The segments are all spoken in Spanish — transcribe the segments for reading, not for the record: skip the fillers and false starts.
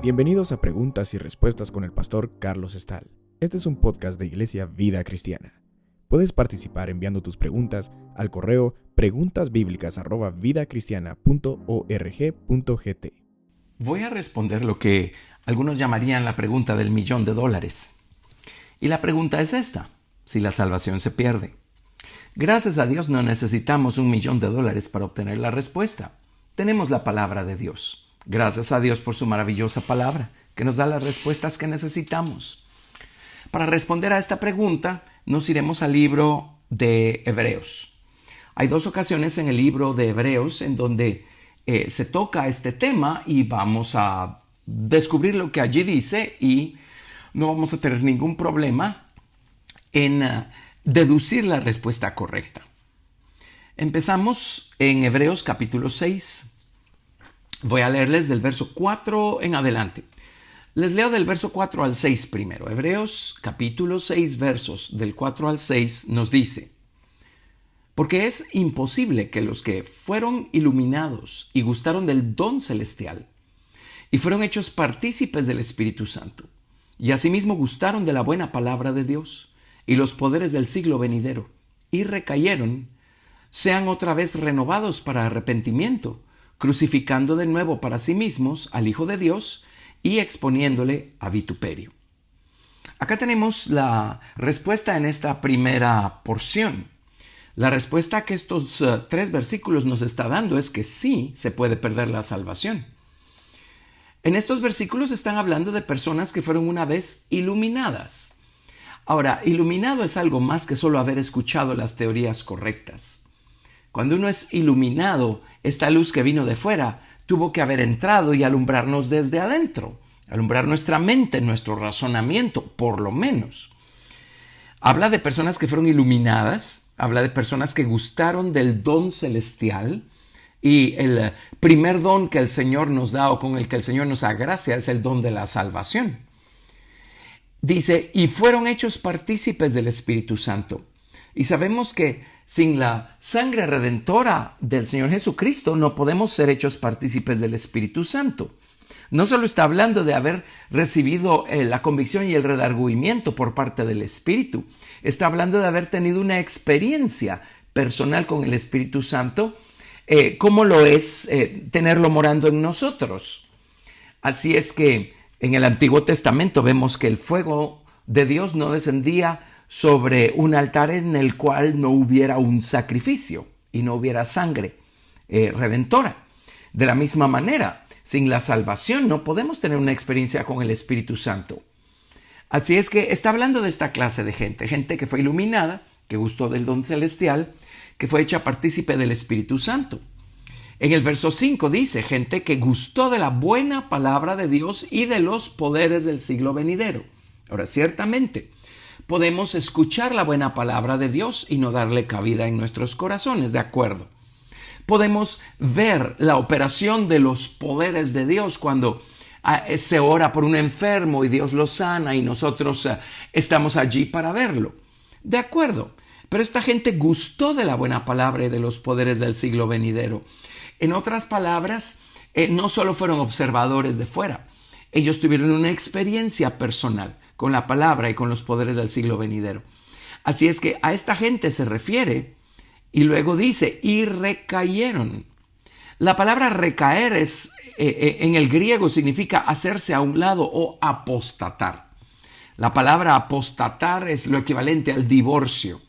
Bienvenidos a Preguntas y Respuestas con el pastor Carlos Estal. Este es un podcast de Iglesia Vida Cristiana. Puedes participar enviando tus preguntas al correo preguntasbiblicas@vidacristiana.org.gt. Voy a responder lo que algunos llamarían la pregunta del $1,000,000. Y la pregunta es esta: si la salvación se pierde. Gracias a Dios no necesitamos $1,000,000 para obtener la respuesta. Tenemos la palabra de Dios. Gracias a Dios por su maravillosa palabra, que nos da las respuestas que necesitamos. Para responder a esta pregunta, nos iremos al libro de Hebreos. Hay 2 ocasiones en el libro de Hebreos en donde se toca este tema y vamos a descubrir lo que allí dice y no vamos a tener ningún problema en deducir la respuesta correcta. Empezamos en Hebreos capítulo 6. Voy a leerles del verso 4 en adelante. Les leo del verso 4 al 6 primero. Hebreos capítulo 6 versos del 4 al 6 nos dice: porque es imposible que los que fueron iluminados y gustaron del don celestial y fueron hechos partícipes del Espíritu Santo y asimismo gustaron de la buena palabra de Dios y los poderes del siglo venidero y recayeron, sean otra vez renovados para arrepentimiento, crucificando de nuevo para sí mismos al Hijo de Dios y exponiéndole a vituperio. Acá tenemos la respuesta en esta primera porción. La respuesta que estos 3 versículos nos está dando es que sí se puede perder la salvación. En estos versículos están hablando de personas que fueron una vez iluminadas. Ahora, iluminado es algo más que solo haber escuchado las teorías correctas. Cuando uno es iluminado, esta luz que vino de fuera tuvo que haber entrado y alumbrarnos desde adentro, alumbrar nuestra mente, nuestro razonamiento, por lo menos. Habla de personas que fueron iluminadas, habla de personas que gustaron del don celestial, y el primer don que el Señor nos da o con el que el Señor nos agracia es el don de la salvación. Dice, y fueron hechos partícipes del Espíritu Santo. Y sabemos que sin la sangre redentora del Señor Jesucristo no podemos ser hechos partícipes del Espíritu Santo. No solo está hablando de haber recibido la convicción y el redargüimiento por parte del Espíritu, está hablando de haber tenido una experiencia personal con el Espíritu Santo, como lo es tenerlo morando en nosotros. Así es que en el Antiguo Testamento vemos que el fuego de Dios no descendía sobre un altar en el cual no hubiera un sacrificio y no hubiera sangre redentora. De la misma manera, sin la salvación no podemos tener una experiencia con el Espíritu Santo. Así es que está hablando de esta clase de gente que fue iluminada, que gustó del don celestial, que fue hecha partícipe del Espíritu Santo. En el verso 5 dice, gente que gustó de la buena palabra de Dios y de los poderes del siglo venidero. Ahora, ciertamente, podemos escuchar la buena palabra de Dios y no darle cabida en nuestros corazones, ¿de acuerdo? Podemos ver la operación de los poderes de Dios cuando se ora por un enfermo y Dios lo sana y nosotros estamos allí para verlo, ¿de acuerdo? Pero esta gente gustó de la buena palabra y de los poderes del siglo venidero. En otras palabras, no solo fueron observadores de fuera, ellos tuvieron una experiencia personal con la palabra y con los poderes del siglo venidero. Así es que a esta gente se refiere y luego dice, y recayeron. La palabra recaer en el griego significa hacerse a un lado o apostatar. La palabra apostatar es lo equivalente al divorcio.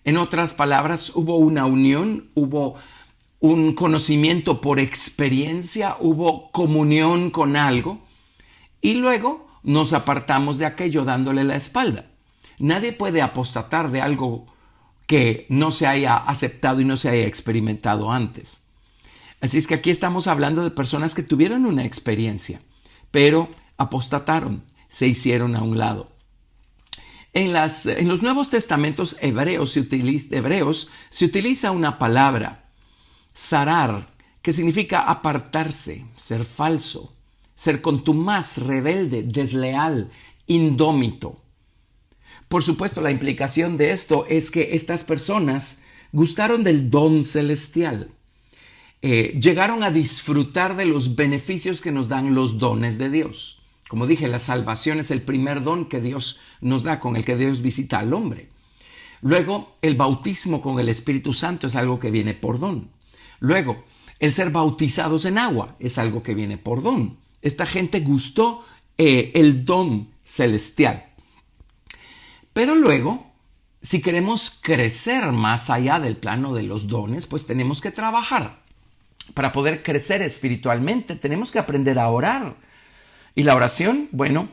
En otras palabras, hubo una unión, hubo un conocimiento por experiencia, hubo comunión con algo y luego nos apartamos de aquello dándole la espalda. Nadie puede apostatar de algo que no se haya aceptado y no se haya experimentado antes. Así es que aquí estamos hablando de personas que tuvieron una experiencia, pero apostataron, se hicieron a un lado. En los Nuevos Testamentos hebreos se utiliza una palabra, zarar, que significa apartarse, ser falso, ser contumaz, rebelde, desleal, indómito. Por supuesto, la implicación de esto es que estas personas gustaron del don celestial. Llegaron a disfrutar de los beneficios que nos dan los dones de Dios. Como dije, la salvación es el primer don que Dios nos da, con el que Dios visita al hombre. Luego, el bautismo con el Espíritu Santo es algo que viene por don. Luego, el ser bautizados en agua es algo que viene por don. Esta gente gustó el don celestial. Pero luego, si queremos crecer más allá del plano de los dones, pues tenemos que trabajar. Para poder crecer espiritualmente, tenemos que aprender a orar. Y la oración, bueno,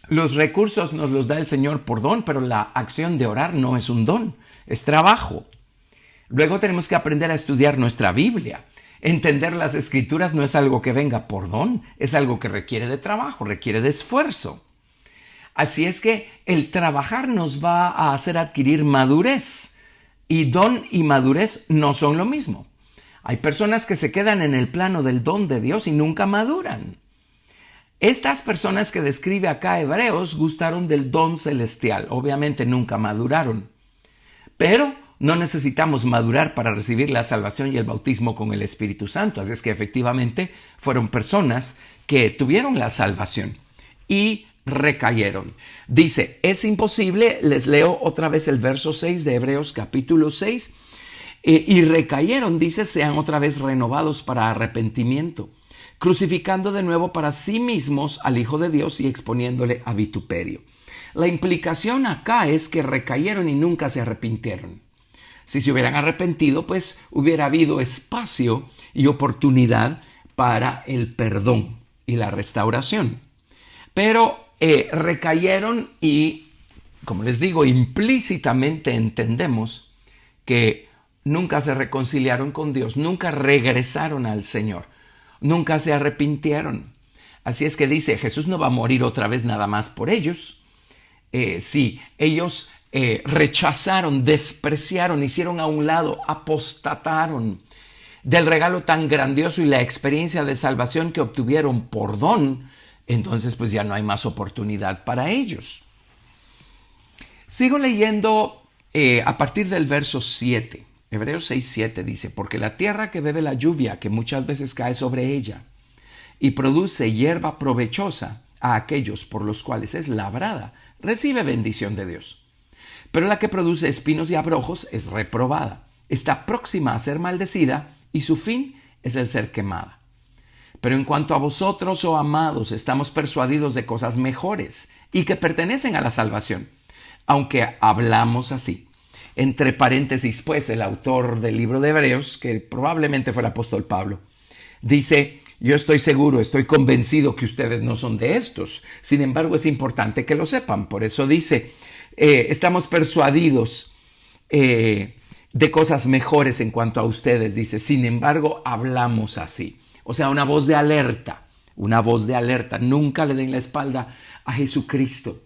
los recursos nos los da el Señor por don, pero la acción de orar no es un don, es trabajo. Luego tenemos que aprender a estudiar nuestra Biblia. Entender las Escrituras no es algo que venga por don, es algo que requiere de trabajo, requiere de esfuerzo. Así es que el trabajar nos va a hacer adquirir madurez. Y don y madurez no son lo mismo. Hay personas que se quedan en el plano del don de Dios y nunca maduran. Estas personas que describe acá Hebreos gustaron del don celestial. Obviamente nunca maduraron. Pero no necesitamos madurar para recibir la salvación y el bautismo con el Espíritu Santo. Así es que efectivamente fueron personas que tuvieron la salvación y recayeron. Dice, es imposible, les leo otra vez el verso 6 de Hebreos capítulo 6, y recayeron, dice, sean otra vez renovados para arrepentimiento, crucificando de nuevo para sí mismos al Hijo de Dios y exponiéndole a vituperio. La implicación acá es que recayeron y nunca se arrepintieron. Si se hubieran arrepentido, pues hubiera habido espacio y oportunidad para el perdón y la restauración. Pero recayeron y, como les digo, implícitamente entendemos que nunca se reconciliaron con Dios, nunca regresaron al Señor, nunca se arrepintieron. Así es que dice, Jesús no va a morir otra vez nada más por ellos. Sí, ellos rechazaron, despreciaron, hicieron a un lado, apostataron del regalo tan grandioso y la experiencia de salvación que obtuvieron por don. Entonces pues ya no hay más oportunidad para ellos. Sigo leyendo a partir del verso 7. Hebreos 6:7 dice, porque la tierra que bebe la lluvia que muchas veces cae sobre ella y produce hierba provechosa a aquellos por los cuales es labrada, recibe bendición de Dios. Pero la que produce espinos y abrojos es reprobada, está próxima a ser maldecida y su fin es el ser quemada. Pero en cuanto a vosotros, oh amados, estamos persuadidos de cosas mejores y que pertenecen a la salvación, aunque hablamos así. Entre paréntesis, pues, el autor del libro de Hebreos, que probablemente fue el apóstol Pablo, dice, yo estoy seguro, estoy convencido que ustedes no son de estos. Sin embargo, es importante que lo sepan. Por eso dice, estamos persuadidos de cosas mejores en cuanto a ustedes. Dice, sin embargo, hablamos así. O sea, una voz de alerta, una voz de alerta. Nunca le den la espalda a Jesucristo,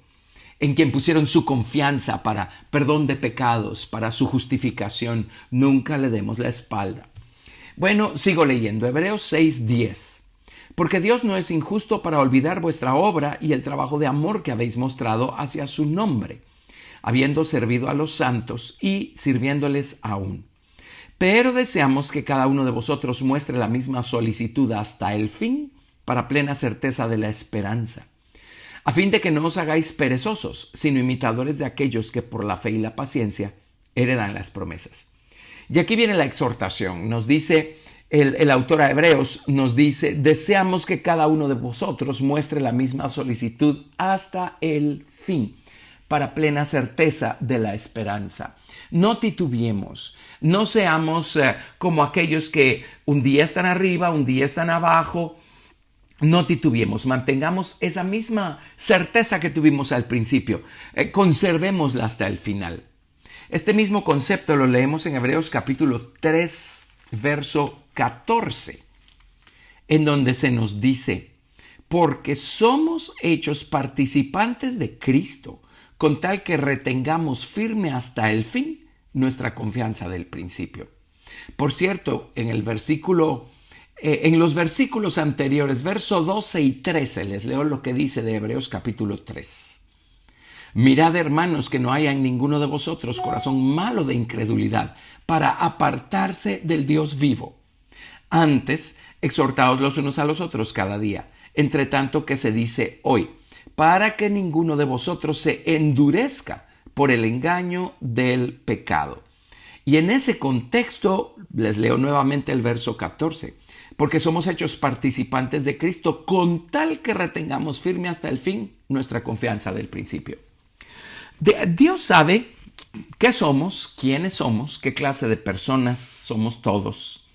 en quien pusieron su confianza para perdón de pecados, para su justificación. Nunca le demos la espalda. Bueno, sigo leyendo. Hebreos 6:10. Porque Dios no es injusto para olvidar vuestra obra y el trabajo de amor que habéis mostrado hacia su nombre, habiendo servido a los santos y sirviéndoles aún. Pero deseamos que cada uno de vosotros muestre la misma solicitud hasta el fin, para plena certeza de la esperanza, a fin de que no os hagáis perezosos, sino imitadores de aquellos que por la fe y la paciencia heredan las promesas. Y aquí viene la exhortación. Nos dice el autor a Hebreos, nos dice, deseamos que cada uno de vosotros muestre la misma solicitud hasta el fin, para plena certeza de la esperanza. No titubeemos, no seamos como aquellos que un día están arriba, un día están abajo. No titubeemos, mantengamos esa misma certeza que tuvimos al principio, conservémosla hasta el final. Este mismo concepto lo leemos en Hebreos capítulo 3, verso 14, en donde se nos dice, porque somos hechos participantes de Cristo, con tal que retengamos firme hasta el fin nuestra confianza del principio. Por cierto, en los versículos anteriores, verso 12 y 13, les leo lo que dice de Hebreos capítulo 3. Mirad, hermanos, que no haya en ninguno de vosotros corazón malo de incredulidad, para apartarse del Dios vivo. Antes, exhortaos los unos a los otros cada día, entre tanto que se dice hoy, para que ninguno de vosotros se endurezca por el engaño del pecado. Y en ese contexto, les leo nuevamente el verso 14, porque somos hechos participantes de Cristo con tal que retengamos firme hasta el fin nuestra confianza del principio. Dios sabe qué somos, quiénes somos, qué clase de personas somos todos.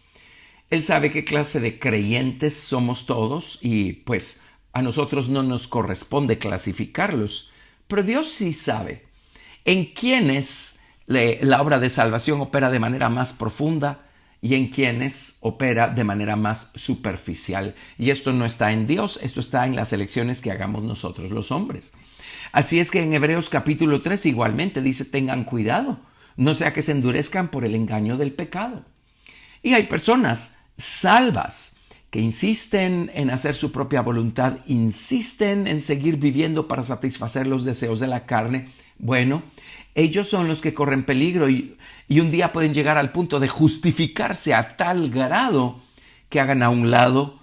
Él sabe qué clase de creyentes somos todos y pues a nosotros no nos corresponde clasificarlos, pero Dios sí sabe en quiénes la obra de salvación opera de manera más profunda y en quienes opera de manera más superficial. Y esto no está en Dios, esto está en las elecciones que hagamos nosotros los hombres. Así es que en Hebreos capítulo 3 igualmente dice, tengan cuidado, no sea que se endurezcan por el engaño del pecado. Y hay personas salvas que insisten en hacer su propia voluntad, insisten en seguir viviendo para satisfacer los deseos de la carne. Bueno, ellos son los que corren peligro y un día pueden llegar al punto de justificarse a tal grado que hagan a un lado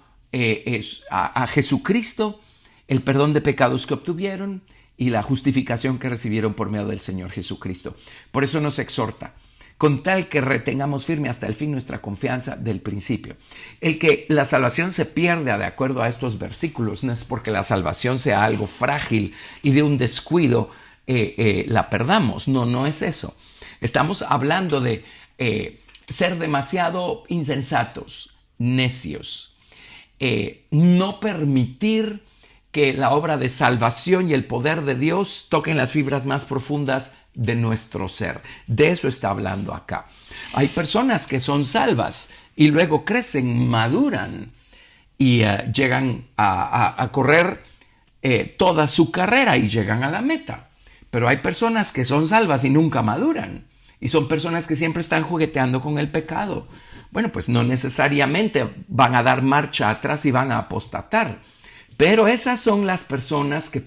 a Jesucristo, el perdón de pecados que obtuvieron y la justificación que recibieron por medio del Señor Jesucristo. Por eso nos exhorta, con tal que retengamos firme hasta el fin nuestra confianza del principio. El que la salvación se pierda de acuerdo a estos versículos no es porque la salvación sea algo frágil y de un descuido la perdamos. No es eso. Estamos hablando de ser demasiado insensatos, necios, no permitir que la obra de salvación y el poder de Dios toquen las fibras más profundas de nuestro ser. De eso está hablando acá. Hay personas que son salvas y luego crecen, maduran y llegan a correr toda su carrera y llegan a la meta. Pero hay personas que son salvas y nunca maduran. Y son personas que siempre están jugueteando con el pecado. Bueno, pues no necesariamente van a dar marcha atrás y van a apostatar. Pero esas son las personas que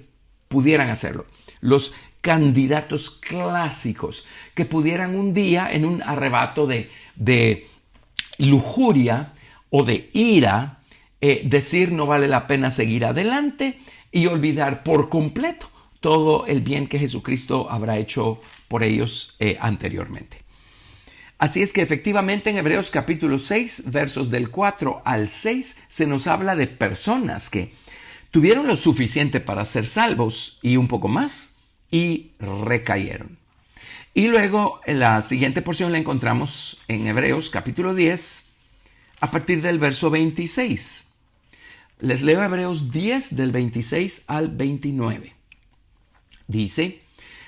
pudieran hacerlo. Los candidatos clásicos que pudieran un día en un arrebato de lujuria o de ira decir no vale la pena seguir adelante y olvidar por completo todo el bien que Jesucristo habrá hecho por ellos anteriormente. Así es que efectivamente en Hebreos capítulo 6, versos del 4 al 6, se nos habla de personas que tuvieron lo suficiente para ser salvos y un poco más, y recayeron. Y luego en la siguiente porción la encontramos en Hebreos capítulo 10, a partir del verso 26. Les leo Hebreos 10 del 26 al 29. Dice,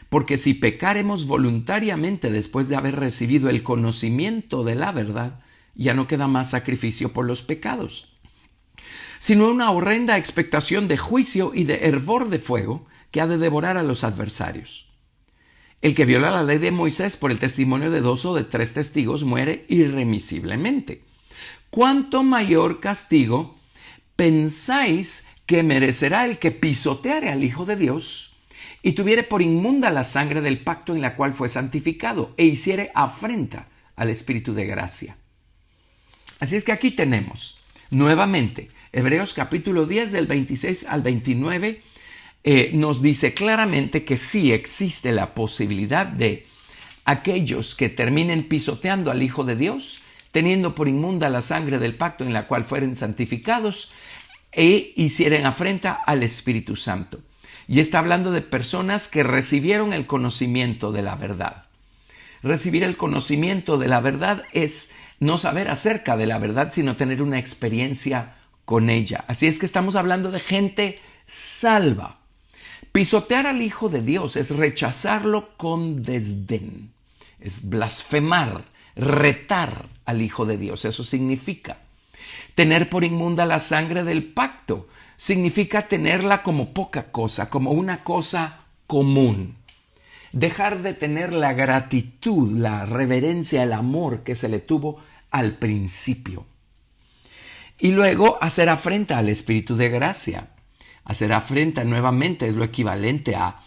porque si pecaremos voluntariamente después de haber recibido el conocimiento de la verdad, ya no queda más sacrificio por los pecados, sino una horrenda expectación de juicio y de hervor de fuego que ha de devorar a los adversarios. El que viola la ley de Moisés por el testimonio de 2 o de 3 testigos muere irremisiblemente. ¿Cuánto mayor castigo pensáis que merecerá el que pisoteare al Hijo de Dios y tuviere por inmunda la sangre del pacto en la cual fue santificado e hiciere afrenta al Espíritu de gracia? Así es que aquí tenemos nuevamente Hebreos capítulo 10 del 26 al 29 nos dice claramente que sí existe la posibilidad de aquellos que terminen pisoteando al Hijo de Dios, teniendo por inmunda la sangre del pacto en la cual fueren santificados e hicieren afrenta al Espíritu Santo. Y está hablando de personas que recibieron el conocimiento de la verdad. Recibir el conocimiento de la verdad es no saber acerca de la verdad, sino tener una experiencia con ella. Así es que estamos hablando de gente salva. Pisotear al Hijo de Dios es rechazarlo con desdén, es blasfemar, retar al Hijo de Dios. Eso significa tener por inmunda la sangre del pacto. Significa tenerla como poca cosa, como una cosa común. Dejar de tener la gratitud, la reverencia, el amor que se le tuvo al principio. Y luego hacer afrenta al Espíritu de gracia. Hacer afrenta nuevamente es lo equivalente a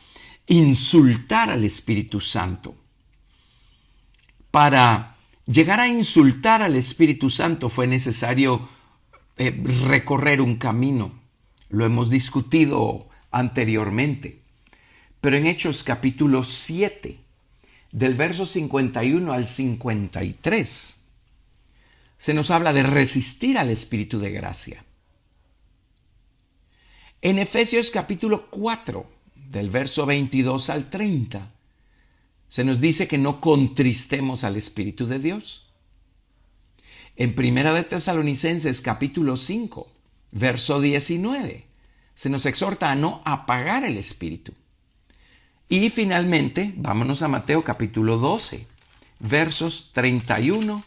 insultar al Espíritu Santo. Para llegar a insultar al Espíritu Santo fue necesario recorrer un camino. Lo hemos discutido anteriormente. Pero en Hechos capítulo 7, del verso 51 al 53, se nos habla de resistir al Espíritu de gracia. En Efesios capítulo 4, del verso 22 al 30, se nos dice que no contristemos al Espíritu de Dios. En Primera de Tesalonicenses capítulo 5, verso 19, se nos exhorta a no apagar el Espíritu. Y finalmente, vámonos a Mateo capítulo 12, versos 31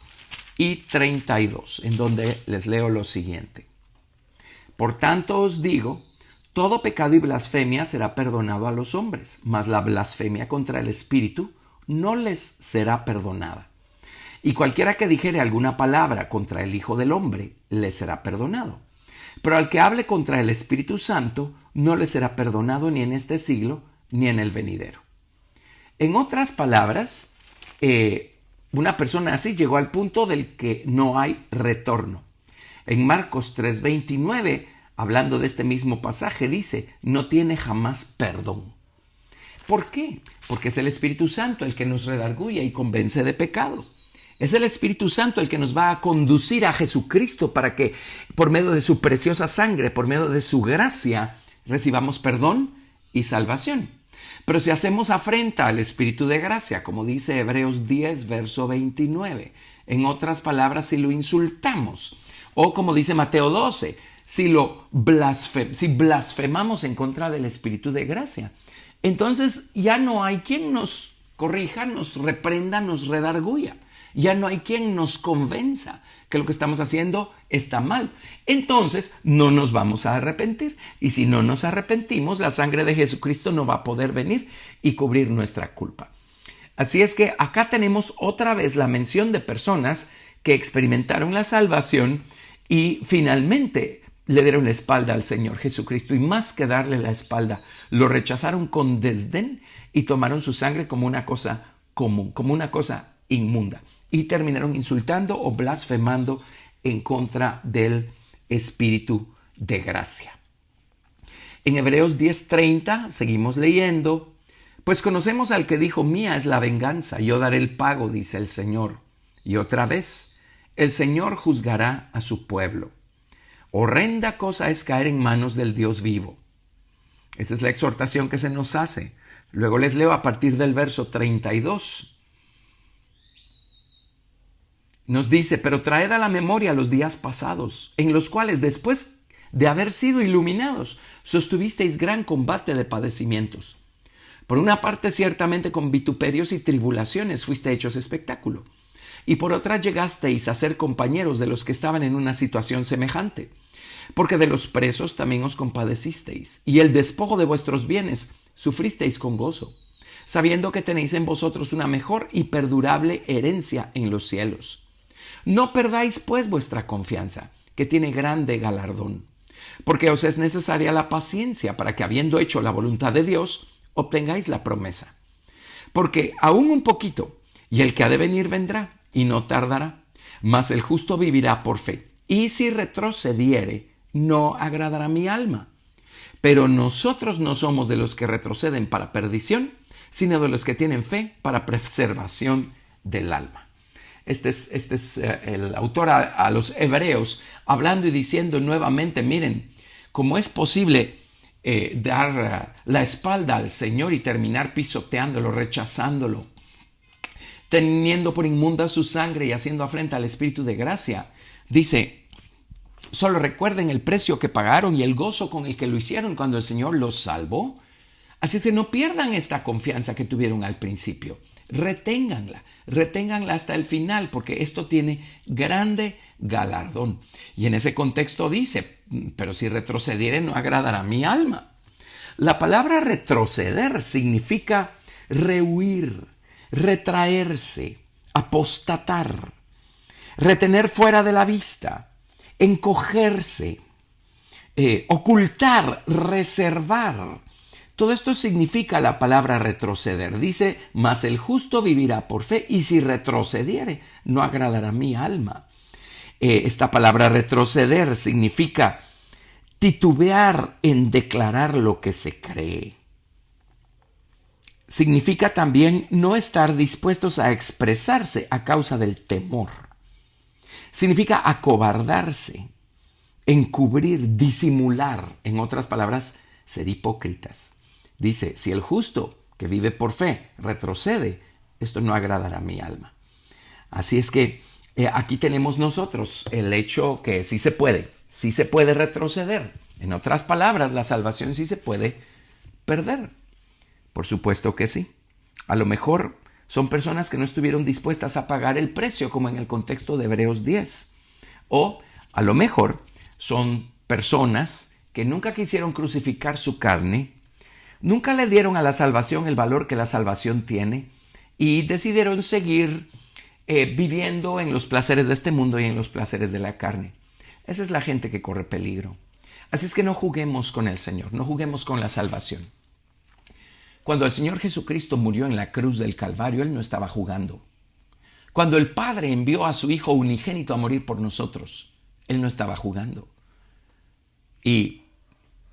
y 32, en donde les leo lo siguiente. Por tanto os digo, todo pecado y blasfemia será perdonado a los hombres, mas la blasfemia contra el Espíritu no les será perdonada. Y cualquiera que dijere alguna palabra contra el Hijo del Hombre, le será perdonado. Pero al que hable contra el Espíritu Santo, no le será perdonado ni en este siglo, ni en el venidero. En otras palabras, una persona así llegó al punto del que no hay retorno. En Marcos 3:29, hablando de este mismo pasaje, dice, no tiene jamás perdón. ¿Por qué? Porque es el Espíritu Santo el que nos redarguye y convence de pecado. Es el Espíritu Santo el que nos va a conducir a Jesucristo para que por medio de su preciosa sangre, por medio de su gracia, recibamos perdón y salvación. Pero si hacemos afrenta al Espíritu de gracia, como dice Hebreos 10, verso 29, en otras palabras, si lo insultamos, o como dice Mateo 12, si blasfemamos en contra del Espíritu de gracia, entonces ya no hay quien nos corrija, nos reprenda, nos redarguya. Ya no hay quien nos convenza que lo que estamos haciendo está mal. Entonces no nos vamos a arrepentir. Y si no nos arrepentimos, la sangre de Jesucristo no va a poder venir y cubrir nuestra culpa. Así es que acá tenemos otra vez la mención de personas que experimentaron la salvación y finalmente le dieron la espalda al Señor Jesucristo. Y más que darle la espalda, lo rechazaron con desdén y tomaron su sangre como una cosa común, como una cosa inmunda. Y terminaron insultando o blasfemando en contra del Espíritu de gracia. En Hebreos 10:30 seguimos leyendo, pues conocemos al que dijo, mía es la venganza, yo daré el pago, dice el Señor. Y otra vez, el Señor juzgará a su pueblo. Horrenda cosa es caer en manos del Dios vivo. Esa es la exhortación que se nos hace. Luego les leo a partir del verso 32. Nos dice, pero traed a la memoria los días pasados, en los cuales después de haber sido iluminados, sostuvisteis gran combate de padecimientos. Por una parte, ciertamente con vituperios y tribulaciones fuiste hechos espectáculo, y por otra llegasteis a ser compañeros de los que estaban en una situación semejante, porque de los presos también os compadecisteis, y el despojo de vuestros bienes sufristeis con gozo, sabiendo que tenéis en vosotros una mejor y perdurable herencia en los cielos. No perdáis, pues, vuestra confianza, que tiene grande galardón, porque os es necesaria la paciencia para que, habiendo hecho la voluntad de Dios, obtengáis la promesa. Porque aún un poquito, y el que ha de venir vendrá, y no tardará, mas el justo vivirá por fe. Y si retrocediere, no agradará mi alma. Pero nosotros no somos de los que retroceden para perdición, sino de los que tienen fe para preservación del alma. Este es el autor a los hebreos hablando y diciendo nuevamente, miren, ¿cómo es posible dar la espalda al Señor y terminar pisoteándolo, rechazándolo, teniendo por inmunda su sangre y haciendo afrenta al Espíritu de gracia? Dice, solo recuerden el precio que pagaron y el gozo con el que lo hicieron cuando el Señor los salvó. Así que no pierdan esta confianza que tuvieron al principio. Reténganla hasta el final, porque esto tiene grande galardón. Y en ese contexto dice, pero si retrocediere no agradará mi alma. La palabra retroceder significa rehuir, retraerse, apostatar, retener fuera de la vista, encogerse, ocultar, reservar, Todo esto significa la palabra retroceder. Dice, mas el justo vivirá por fe, y si retrocediere, no agradará mi alma. Esta palabra retroceder significa titubear en declarar lo que se cree. Significa también no estar dispuestos a expresarse a causa del temor. Significa acobardarse, encubrir, disimular. En otras palabras, ser hipócritas. Dice, si el justo que vive por fe retrocede, esto no agradará a mi alma. Así es que aquí tenemos nosotros el hecho que sí se puede retroceder. En otras palabras, la salvación sí se puede perder. Por supuesto que sí. A lo mejor son personas que no estuvieron dispuestas a pagar el precio, como en el contexto de Hebreos 10. O a lo mejor son personas que nunca quisieron crucificar su carne, nunca le dieron a la salvación el valor que la salvación tiene y decidieron seguir viviendo en los placeres de este mundo y en los placeres de la carne. Esa es la gente que corre peligro. Así es que no juguemos con el Señor, no juguemos con la salvación. Cuando el Señor Jesucristo murió en la cruz del Calvario, Él no estaba jugando. Cuando el Padre envió a su Hijo unigénito a morir por nosotros, Él no estaba jugando. Y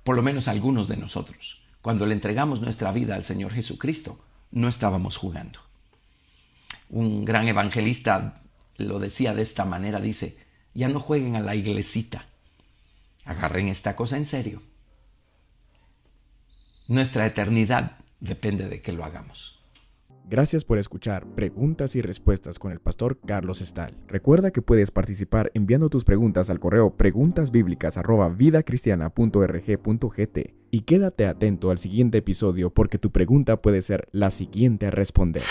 por lo menos algunos de nosotros, cuando le entregamos nuestra vida al Señor Jesucristo, no estábamos jugando. Un gran evangelista lo decía de esta manera, dice, ya no jueguen a la iglesita, agarren esta cosa en serio. Nuestra eternidad depende de que lo hagamos. Gracias por escuchar Preguntas y Respuestas con el pastor Carlos Estal. Recuerda que puedes participar enviando tus preguntas al correo preguntasbiblicas@vidacristiana.org.gt y quédate atento al siguiente episodio porque tu pregunta puede ser la siguiente a responder.